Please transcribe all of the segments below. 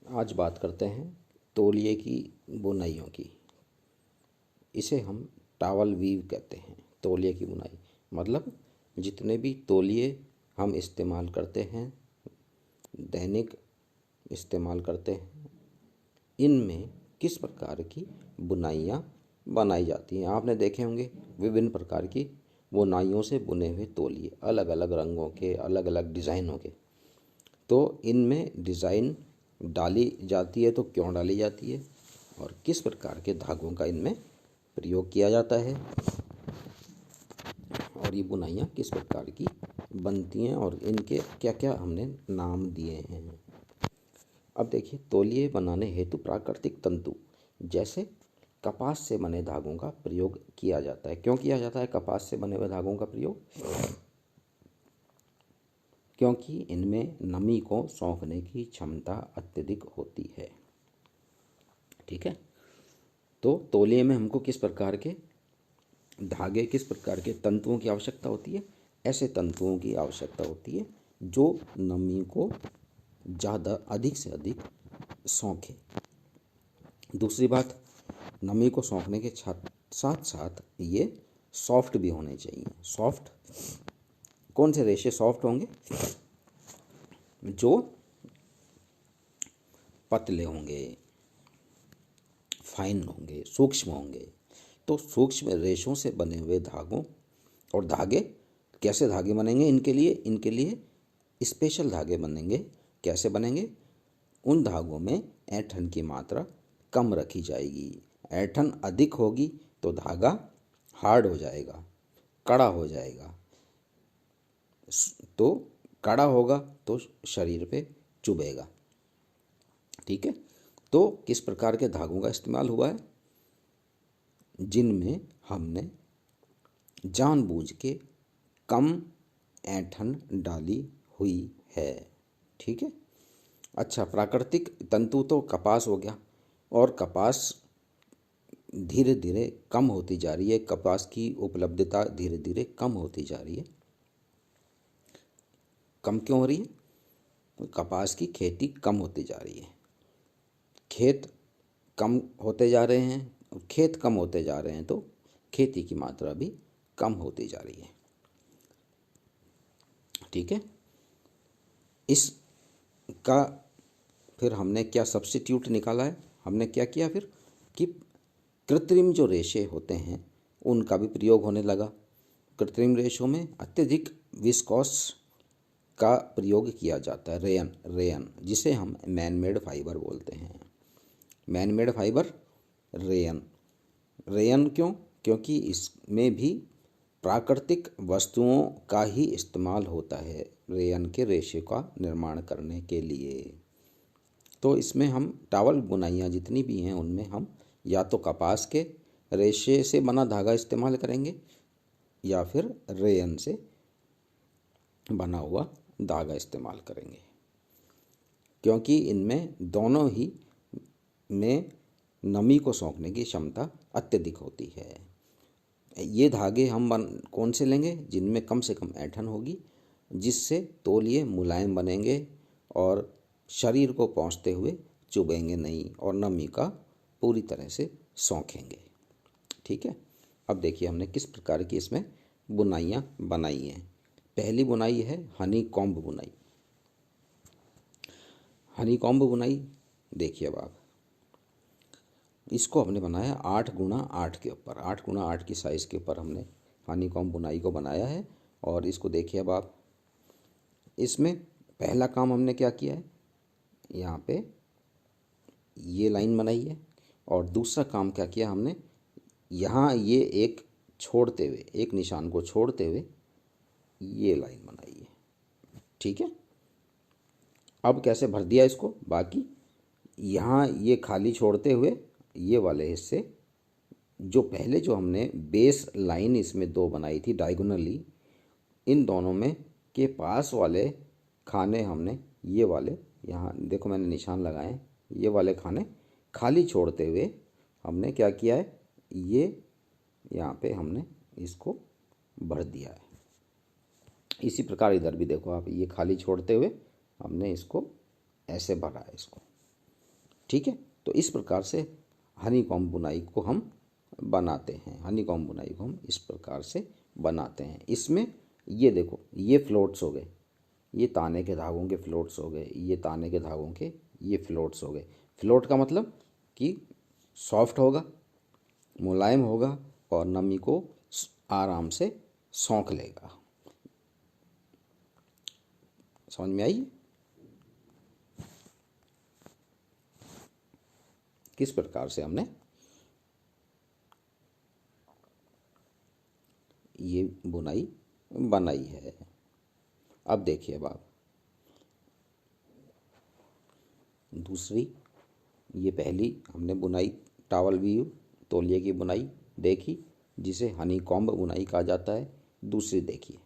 आज बात करते हैं तौलिए की बुनाइयों की। इसे हम टॉवल वीव कहते हैं। तौलिए की बुनाई मतलब जितने भी तौलिए हम इस्तेमाल करते हैं, दैनिक इस्तेमाल करते हैं, इनमें किस प्रकार की बुनाइयाँ बनाई जाती हैं। आपने देखे होंगे विभिन्न प्रकार की बुनाइयों से बुने हुए तौलिए, अलग अलग रंगों के, अलग अलग डिज़ाइनों के। तो इनमें डिज़ाइन डाली जाती है तो क्यों डाली जाती है और किस प्रकार के धागों का इनमें प्रयोग किया जाता है और ये बुनाइयाँ किस प्रकार की बनती हैं और इनके क्या क्या हमने नाम दिए हैं। अब देखिए, तौलिए बनाने हेतु प्राकृतिक तंतु जैसे कपास से बने धागों का प्रयोग किया जाता है। क्यों किया जाता है कपास से बने हुए धागों का प्रयोग? क्योंकि इनमें नमी को सोखने की क्षमता अत्यधिक होती है। ठीक है, तो तौलिए में हमको किस प्रकार के धागे, किस प्रकार के तंतुओं की आवश्यकता होती है? ऐसे तंतुओं की आवश्यकता होती है जो नमी को ज़्यादा, अधिक से अधिक सोखे। दूसरी बात, नमी को सोखने के साथ साथ ये सॉफ्ट भी होने चाहिए। सॉफ्ट, कौन से रेशे सॉफ्ट होंगे? जो पतले होंगे, फाइन होंगे, सूक्ष्म होंगे। तो सूक्ष्म रेशों से बने हुए धागों और धागे, कैसे धागे बनेंगे? इनके लिए स्पेशल धागे बनेंगे। कैसे बनेंगे? उन धागों में ऐंठन की मात्रा कम रखी जाएगी। ऐंठन अधिक होगी तो धागा हार्ड हो जाएगा, कड़ा हो जाएगा। तो कड़ा होगा तो शरीर पे चुभेगा। ठीक है, तो किस प्रकार के धागों का इस्तेमाल हुआ है? जिनमें हमने जानबूझ के कम ऐंठन डाली हुई है। ठीक है, अच्छा, प्राकृतिक तंतु तो कपास हो गया, और कपास धीरे धीरे कम होती जा रही है। कपास की उपलब्धता धीरे धीरे कम होती जा रही है। कम क्यों हो रही है? तो कपास की खेती कम होती जा रही है। खेत कम होते जा रहे हैं, और खेत कम होते जा रहे हैं तो खेती की मात्रा भी कम होती जा रही है। ठीक है, इसका फिर हमने क्या सब्स्टिट्यूट निकाला है? हमने क्या किया फिर कि कृत्रिम जो रेशे होते हैं उनका भी प्रयोग होने लगा। कृत्रिम रेशों में अत्यधिक विस्कोस का प्रयोग किया जाता है। रेयन जिसे हम मैन मेड फाइबर बोलते हैं। मैन मेड फाइबर, रेयन क्यों? क्योंकि इसमें भी प्राकृतिक वस्तुओं का ही इस्तेमाल होता है रेयन के रेशे का निर्माण करने के लिए। तो इसमें हम टॉवल बुनाइयाँ जितनी भी हैं उनमें हम या तो कपास के रेशे से बना धागा इस्तेमाल करेंगे या फिर रेयन से बना हुआ धागा इस्तेमाल करेंगे, क्योंकि इनमें दोनों ही में नमी को सोखने की क्षमता अत्यधिक होती है। ये धागे हम कौन से लेंगे? जिनमें कम से कम ऐंठन होगी, जिससे तौलिए मुलायम बनेंगे और शरीर को पहुँचते हुए चुभेंगे नहीं और नमी का पूरी तरह से सोखेंगे। ठीक है, अब देखिए हमने किस प्रकार की इसमें बुनाइयाँ बनाई हैं। पहली बुनाई है हनी कॉम्ब बुनाई। हनी कॉम्ब बुनाई देखिए, अब आप इसको हमने बनाया 8x8 के ऊपर, 8x8 की साइज़ के ऊपर हमने हनी कॉम्ब बुनाई को बनाया है। और इसको देखिए अब आप, इसमें पहला काम हमने क्या किया है, यहाँ पे ये लाइन बनाई है, और दूसरा काम क्या किया हमने, यहाँ ये एक छोड़ते हुए, एक निशान को छोड़ते हुए ये लाइन बनाई है। ठीक है, अब कैसे भर दिया इसको? बाकी यहाँ ये खाली छोड़ते हुए ये वाले हिस्से, जो पहले जो हमने बेस लाइन इसमें दो बनाई थी डायगोनली, इन दोनों में के पास वाले खाने हमने ये वाले, यहाँ देखो मैंने निशान लगाए हैं, ये वाले खाने खाली छोड़ते हुए हमने क्या किया है, ये यहाँ पे हमने इसको भर दिया है। इसी प्रकार इधर भी देखो आप, ये खाली छोड़ते हुए हमने इसको ऐसे भरा है इसको। ठीक है। तो इस प्रकार से हनी कॉम्ब बुनाई को हम बनाते हैं। हनी कॉम्ब बुनाई को हम इस प्रकार से बनाते हैं। इसमें ये देखो, ये फ्लोट्स हो गए, ये ताने के धागों के फ्लोट्स हो गए, ये ताने के धागों के ये फ्लोट्स हो गए। फ्लोट का मतलब कि सॉफ्ट होगा, मुलायम होगा और नमी को आराम से सोख लेगा। समझ में आई किस प्रकार से हमने ये बुनाई बनाई है। अब देखिए बाब, दूसरी, ये पहली हमने बुनाई टॉवल वीव तौलिए की बुनाई देखी, जिसे हनी कॉम्ब बुनाई कहा जाता है। दूसरी देखिए,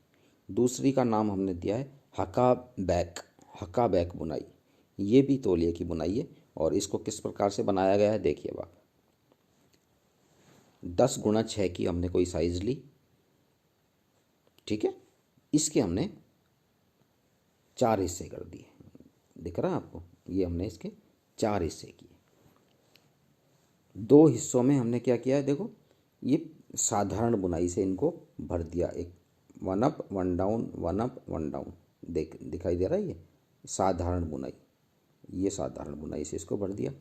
दूसरी का नाम हमने दिया है हका बैक। हका बैक बुनाई, ये भी तौलिए की बुनाई है। और इसको किस प्रकार से बनाया गया है देखिए बाब, 10x6 की हमने कोई साइज ली, ठीक है। इसके हमने 4 हिस्से कर दिए, दिख रहा है आपको, ये हमने इसके 4 हिस्से किए। 2 हिस्सों में हमने क्या किया है देखो, ये साधारण बुनाई से इनको भर दिया। एक 1 अप 1 डाउन 1 अप 1 डाउन, दिखाई दे रहा है, ये साधारण बुनाई, ये साधारण बुनाई से इसको भर दिया।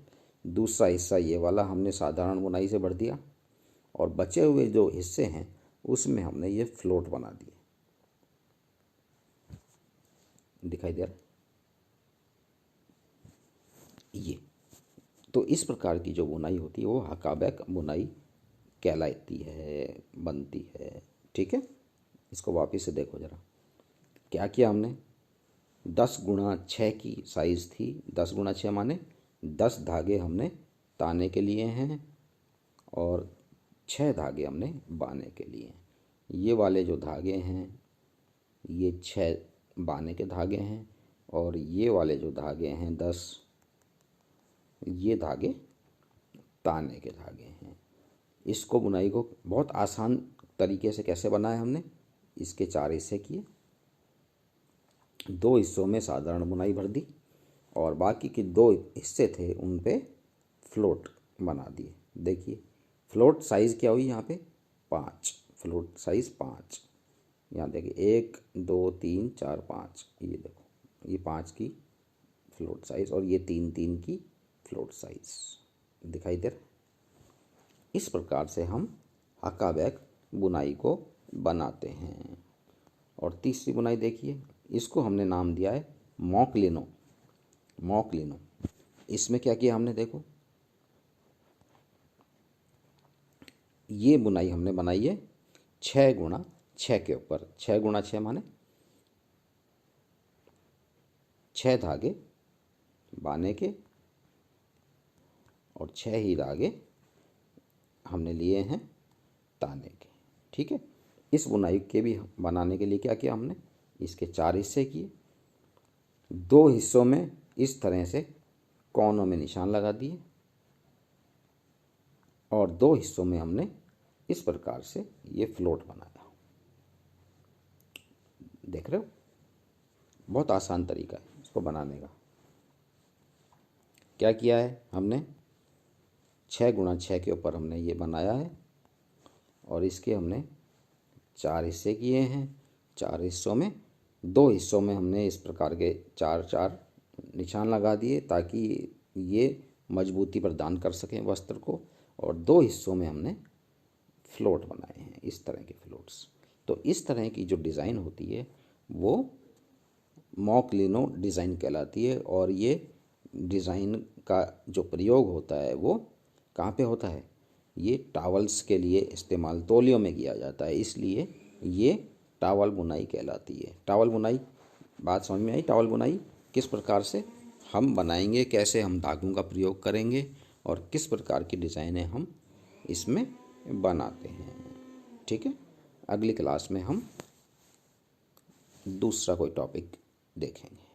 दूसरा हिस्सा ये वाला हमने साधारण बुनाई से भर दिया, और बचे हुए जो हिस्से हैं उसमें हमने ये फ्लोट बना दिए, दिखाई दे रहा है ये। तो इस प्रकार की जो बुनाई होती है वो हका बैक बुनाई कहलाती है, बनती है, ठीक है। इसको वापस से देखो जरा, क्या किया हमने, 10x6 की साइज़ थी। 10x6 माने 10 धागे हमने ताने के लिए हैं और 6 धागे हमने बाने के लिए हैं। ये वाले जो धागे हैं ये 6 बाने के धागे हैं, और ये वाले जो धागे हैं 10, ये धागे ताने के धागे हैं। इसको बुनाई को बहुत आसान तरीके से कैसे बनाया हमने, इसके 4 हिस्से किए, 2 हिस्सों में साधारण बुनाई भर दी, और बाकी के 2 हिस्से थे उन पे फ्लोट बना दिए। देखिए फ्लोट साइज़ क्या हुई यहाँ पे, 5, फ्लोट साइज़ 5। यहाँ देखिए 1 2 3 4 5, ये देखो ये 5 की फ्लोट साइज़ और ये 3 3 की फ्लोट साइज़, दिखाई दे रहा है। इस प्रकार से हम हका बैक बुनाई को बनाते हैं। और तीसरी बुनाई देखिए, इसको हमने नाम दिया है मॉकलिनो। मॉकलिनो, इसमें क्या किया हमने देखो, ये बुनाई हमने बनाई है 6x6 के ऊपर। 6x6 माने 6 धागे बाने के और 6 ही धागे हमने लिए हैं ताने के, ठीक है। इस बुनाई के भी बनाने के लिए क्या किया हमने, इसके 4 हिस्से किए, 2 हिस्सों में इस तरह से कोनों में निशान लगा दिए, और 2 हिस्सों में हमने इस प्रकार से ये फ्लोट बनाया। देख रहे हो, बहुत आसान तरीका है इसको बनाने का। क्या किया है हमने, 6x6 के ऊपर हमने ये बनाया है, और इसके हमने 4 हिस्से किए हैं। 4 हिस्सों में 2 हिस्सों में हमने इस प्रकार के 4-4 निशान लगा दिए, ताकि ये मजबूती प्रदान कर सकें वस्त्र को, और 2 हिस्सों में हमने फ्लोट बनाए हैं, इस तरह के फ्लोट्स। तो इस तरह की जो डिज़ाइन होती है वो मॉकलिनो डिज़ाइन कहलाती है, और ये डिज़ाइन का जो प्रयोग होता है वो कहाँ पे होता है, ये टावल्स के लिए इस्तेमाल तौलियों में किया जाता है, इसलिए ये टावल बुनाई कहलाती है। टावल बुनाई, बात समझ में आई, टावल बुनाई किस प्रकार से हम बनाएंगे, कैसे हम धागों का प्रयोग करेंगे, और किस प्रकार की डिज़ाइनें हम इसमें बनाते हैं, ठीक है। अगली क्लास में हम दूसरा कोई टॉपिक देखेंगे।